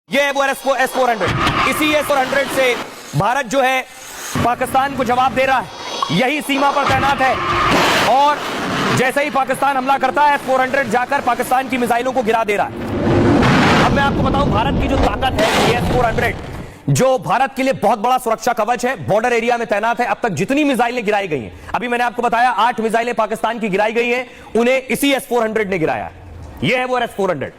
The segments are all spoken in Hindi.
ये है वो S-400। इसी S-400 से भारत जो है पाकिस्तान को जवाब दे रहा है, यही सीमा पर तैनात है। और जैसे ही पाकिस्तान हमला करता है S-400 जाकर पाकिस्तान की मिसाइलों को गिरा दे रहा है। अब मैं आपको बताऊं भारत की जो ताकत है, ये S-400 जो भारत के लिए बहुत बड़ा सुरक्षा कवच है, बॉर्डर एरिया में तैनात है। अब तक जितनी मिसाइलें गिराई गई हैं, अभी मैंने आपको बताया 8 मिसाइलें पाकिस्तान की गिराई गई हैं, उन्हें इसी S-400 ने गिराया है। यह है वो S-400।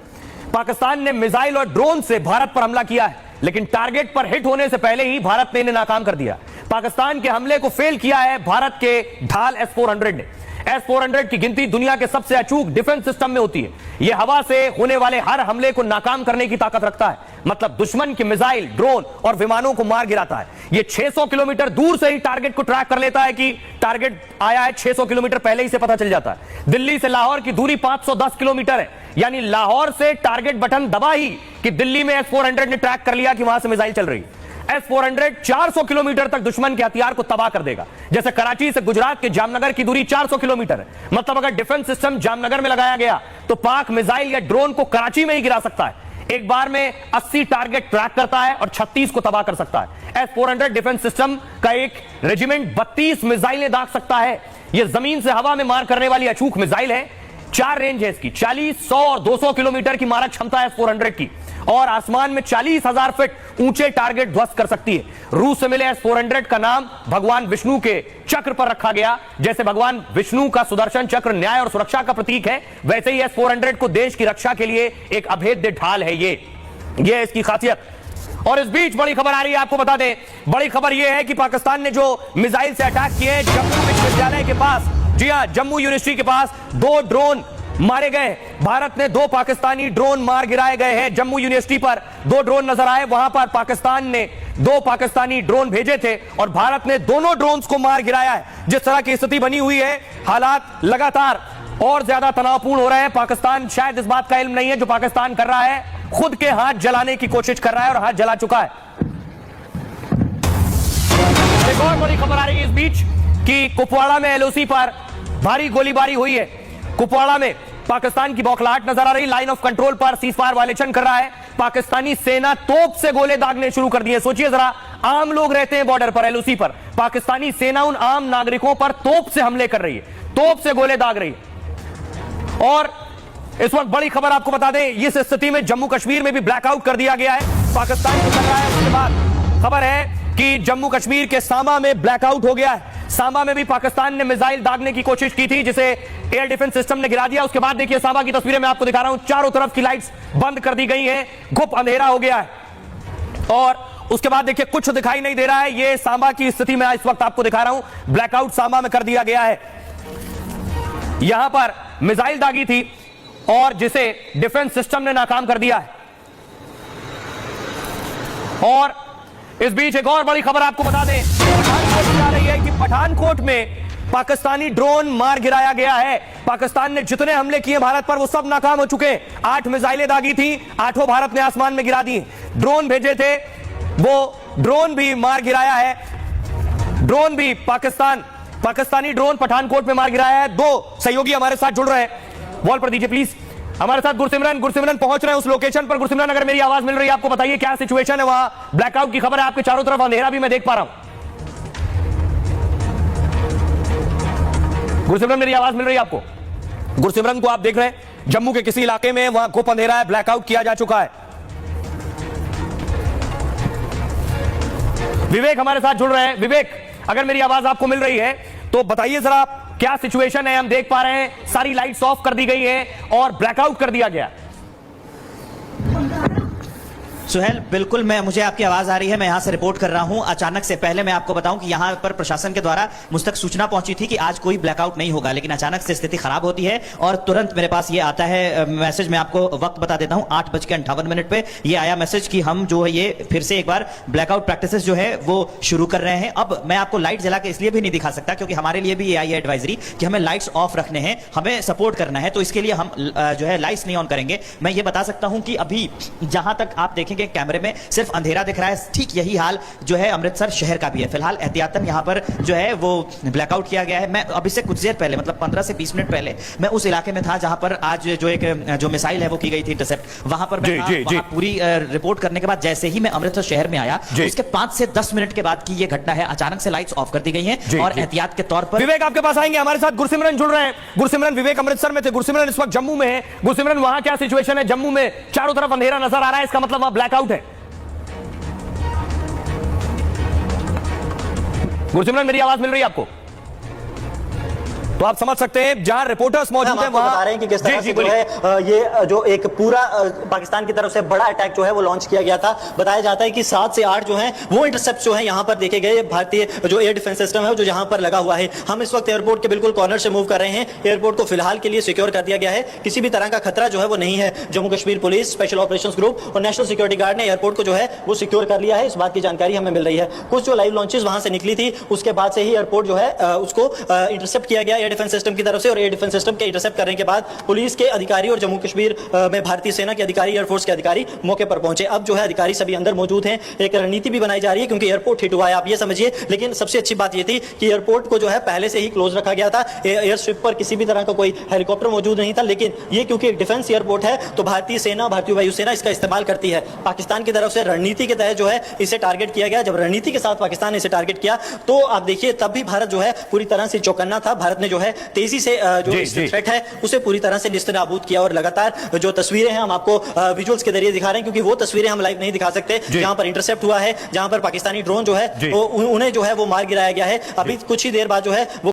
पाकिस्तान ने मिसाइल और ड्रोन से भारत पर हमला किया है, लेकिन टारगेट पर हिट होने से पहले ही भारत ने इन्हें नाकाम कर दिया। पाकिस्तान के हमले को फेल किया है भारत के ढाल S-400 ने। S-400 की गिनती दुनिया के सबसे अचूक डिफेंस सिस्टम में होती है। यह हवा से होने वाले हर हमले को नाकाम करने की ताकत रखता है, मतलब दुश्मन की मिसाइल, ड्रोन और विमानों को मार गिराता है। यह 600 किलोमीटर दूर से ही टारगेट को ट्रैक कर लेता है कि टारगेट आया है। 600 किलोमीटर पहले ही से पता चल जाता है। दिल्ली से लाहौर की दूरी 510 किलोमीटर है, यानी लाहौर से टारगेट बटन दबा ही कि दिल्ली में S-400 ने ट्रैक कर लिया कि वहां से मिसाइल चल रही है। S-400 400 किलोमीटर तक दुश्मन के हथियार को तबाह कर देगा। जैसे कराची से गुजरात के जामनगर की दूरी 400 किलोमीटर है, मतलब अगर डिफेंस सिस्टम जामनगर में लगाया गया तो पाक मिसाइल या ड्रोन को कराची में ही गिरा सकता है। एक बार में 80 टारगेट ट्रैक करता है और 36 को तबाह कर सकता है। S-400 डिफेंस सिस्टम का एक रेजिमेंट 32 मिसाइलें दाग सकता है। यह जमीन से हवा में मार करने वाली अचूक मिसाइल है। 4 रेंज है इसकी, 40, 100 और 200 किलोमीटर की मारक क्षमता है S-400 की, और आसमान में 40,000 फीट ऊंचे टारगेट ध्वस्त कर सकती है। रूस से मिले S-400 का नाम भगवान विष्णु के चक्र पर रखा गया। जैसे भगवान विष्णु का सुदर्शन चक्र न्याय और सुरक्षा का प्रतीक है, वैसे ही S-400 को देश की रक्षा के लिए एक अभेद्य ढाल है। ये इसकी खासियत। और इस बीच बड़ी खबर आ रही है, आपको बता दें, बड़ी खबर यह है कि पाकिस्तान ने जो मिसाइल से अटैक किए जम्मू विश्वविद्यालय के पास, जी हां, जम्मू यूनिवर्सिटी के पास 2 ड्रोन मारे गए। भारत ने 2 पाकिस्तानी ड्रोन मार गिराए गए हैं। जम्मू यूनिवर्सिटी पर 2 ड्रोन नजर आए, वहां पर पाकिस्तान ने 2 पाकिस्तानी ड्रोन भेजे थे और भारत ने दोनों ड्रोन्स को मार गिराया है। जिस तरह की स्थिति बनी हुई है, हालात लगातार और ज्यादा तनावपूर्ण हो रहे हैं। पाकिस्तान शायद इस बात का इल्म नहीं है जो पाकिस्तान कर रहा है, खुद के हाथ जलाने की कोशिश कर रहा है और हाथ जला चुका है। एक और बड़ी खबर आ रही है इस बीच कि कुपवाड़ा में LOC पर भारी गोलीबारी हुई है। कुपवाड़ा में पाकिस्तान की बौखलाहट नजर आ रही। लाइन ऑफ कंट्रोल पर सीजफायर वायलेशन कर रहा है। पाकिस्तानी सेना तोप से गोले दागने शुरू कर दिए। सोचिए जरा, आम लोग रहते हैं बॉर्डर पर LOC पर, पाकिस्तानी सेना उन आम नागरिकों पर तोप से हमले कर रही है, तोप से गोले दाग रही है। और इस वक्त बड़ी खबर आपको बता दें, इस स्थिति में जम्मू कश्मीर में भी ब्लैकआउट कर दिया गया है। पाकिस्तान जो कर रहा है उसके बाद खबर है कि जम्मू कश्मीर के सांबा में ब्लैकआउट हो गया है। सांबा में भी पाकिस्तान ने मिसाइल दागने की कोशिश की थी, जिसे एयर डिफेंस सिस्टम ने गिरा दिया। उसके बाद देखिए सांबा की तस्वीरें मैं आपको दिखा रहा हूं, चारों तरफ की लाइट्स बंद कर दी गई हैं, घुप अंधेरा हो गया है। और उसके बाद देखिए कुछ दिखाई नहीं दे रहा है। ये सांबा की स्थिति मैं इस वक्त आपको दिखा रहा हूं, ब्लैकआउट सांबा में कर दिया गया है। यहां पर मिसाइल दागी थी और जिसे डिफेंस सिस्टम ने नाकाम कर दिया है। और इस बीच एक और बड़ी खबर आपको बता दें, पठानकोट में आ रही है कि पठानकोट में पाकिस्तानी ड्रोन मार गिराया गया है। पाकिस्तान ने जितने हमले किए भारत पर वो सब नाकाम हो चुके। 8 मिसाइलें दागी थी, 8 भारत ने आसमान में गिरा दी। ड्रोन भेजे थे, वो ड्रोन भी मार गिराया है। ड्रोन भी पाकिस्तानी ड्रोन पठानकोट में मार गिराया है। 2 सहयोगी हमारे साथ जुड़ रहे हैं, वॉल पर दीजिए प्लीज। हमारे साथ गुरसिमरन पहुंच रहे हैं उस लोकेशन पर। गुरसिमरन, अगर मेरी आवाज मिल रही है आपको, बताइए क्या सिचुएशन है वहां। ब्लैकआउट की खबर है, आपके चारों तरफ अंधेरा भी मैं देख पा रहा हूं। गुरसिमरन, मेरी आवाज मिल रही है आपको? गुरसिमरन को आप देख रहे हैं जम्मू के किसी इलाके में, वहां घुप अंधेरा है, ब्लैकआउट किया जा चुका है। विवेक हमारे साथ जुड़ रहे हैं। विवेक, अगर मेरी आवाज आपको मिल रही है तो बताइए जरा क्या सिचुएशन है। हम देख पा रहे हैं सारी लाइट्स ऑफ कर दी गई हैं और ब्लैकआउट कर दिया गया। सुहेल, बिल्कुल मुझे आपकी आवाज आ रही है, मैं यहां से रिपोर्ट कर रहा हूं। अचानक से पहले मैं आपको बताऊं कि यहां पर प्रशासन के द्वारा मुझ तक सूचना पहुंची थी कि आज कोई ब्लैकआउट नहीं होगा, लेकिन अचानक से स्थिति खराब होती है और तुरंत मेरे पास ये आता है मैसेज। मैं आपको वक्त बता देता हूं, 8:58 पे ये आया मैसेज कि हम जो है ये फिर से एक बार ब्लैकआउट प्रैक्टिसेस जो है वो शुरू कर रहे हैं। अब मैं आपको लाइट जला के इसलिए भी नहीं दिखा सकता क्योंकि हमारे लिए भी ये आई है एडवाइजरी कि हमें लाइट्स ऑफ रखने हैं, हमें सपोर्ट करना है, तो इसके लिए हम जो है लाइट्स नहीं ऑन करेंगे। मैं ये बता सकता हूं कि अभी जहां तक आप देखेंगे के कैमरे में सिर्फ अंधेरा दिख रहा है। ठीक यही हाल जो है अमृतसर शहर का भी है। फिलहाल एहतियातन यहाँ पर जो है वो ब्लैकआउट किया गया है। मैं अभी से कुछ देर पहले, मतलब 15 से 20 मिनट पहले मैं उस इलाके में था जहां पर आज जो मिसाइल है वो की गई थी इंटरसेप्ट, वहां पर मैं वहां पूरी रिपोर्ट करने के बाद जैसे ही मैं अमृतसर शहर में आया, उसके 5 से 10 मिनट के बाद की ये घटना है। अचानक से लाइट्स ऑफ कर दी गई हैं और एहतियात के तौर पर विवेक आपके पास आएंगे। हमारे साथ गुरसिमरन जुड़ रहे हैं। गुरसिमरन, विवेक अमृतसर में थे, गुरसिमरन इस वक्त जम्मू में है। गुरसिमरन, वहां क्या सिचुएशन है? जम्मू में चारों तरफ अंधेरा नजर आ रहा है, इसका मतलब वहां ब्लैकआउट है। गुरसिमरन, मेरी आवाज मिल रही है आपको? तो आप समझ सकते हैं जहां रिपोर्टर्स मौजूद हैं वहां बता रहे हैं कि किस तरह से जो है ये जो एक पूरा पाकिस्तान की तरफ से बड़ा अटैक जो है वो लॉन्च किया गया था। बताया जाता है कि 7 से 8 जो है वो इंटरसेप्ट जो है यहां पर देखे गए। भारतीय जो एयर डिफेंस सिस्टम है जो यहां पर लगा हुआ है। हम इस वक्त एयरपोर्ट के बिल्कुल कॉर्नर से मूव कर रहे हैं। एयरपोर्ट को फिलहाल के लिए सिक्योर कर दिया गया है, किसी भी तरह का खतरा जो है वो नहीं है। Jammu Kashmir police, special operations group और नेशनल सिक्योरिटी गार्ड ने एयरपोर्ट को जो है वो सिक्योर कर लिया है। इस बात की जानकारी हमें मिल रही है। कुछ जो लाइव लॉन्चेस वहां से निकली थी उसके बाद से ही एयरपोर्ट जो है उसको इंटरसेप्ट किया गया एयर डिफेंस सिस्टम की तरफ से। और एयर डिफेंस सिस्टम के इंटरसेप्ट करने के बाद पुलिस के अधिकारी और जम्मू कश्मीर में भारतीय सेना के अधिकारी, एयरफोर्स के अधिकारी मौके पर पहुंचे। अब जो है अधिकारी सभी अंदर मौजूद हैं। एक रणनीति भी बनाई जा रही है क्योंकि एयरपोर्ट हिट हुआ है, आप ये समझिए। लेकिन सबसे अच्छी बात ये थी कि एयरपोर्ट को जो है पहले से ही क्लोज रखा गया था। एयर स्ट्रिप पर किसी भी तरह का कोई हेलीकॉप्टर मौजूद नहीं था। लेकिन ये क्योंकि एक डिफेंस एयरपोर्ट है तो भारतीय सेना, भारतीय वायुसेना इसका इस्तेमाल करती है। पाकिस्तान की तरफ से रणनीति के तहत जो है इसे टारगेट किया गया। जब रणनीति के साथ पाकिस्तान ने इसे टारगेट किया तो आप देखिए तब भी भारत जो है पूरी तरह से चौकन्ना था। भारत ने जो है तेजी से जो थ्रेट है उसे पूरी तरह से निस्तेनाबूद किया। और लगातार जो तस्वीरें हैं हम आपको विजुअल्स के जरिए दिखा रहे हैं क्योंकि वो तस्वीरें हम लाइव नहीं दिखा सकते जहां पर इंटरसेप्ट हुआ है, जहां पर पाकिस्तानी ड्रोन जो है उन्हें जो है वो मार गिराया गया है। अभी कुछ ही देर बाद जो है वो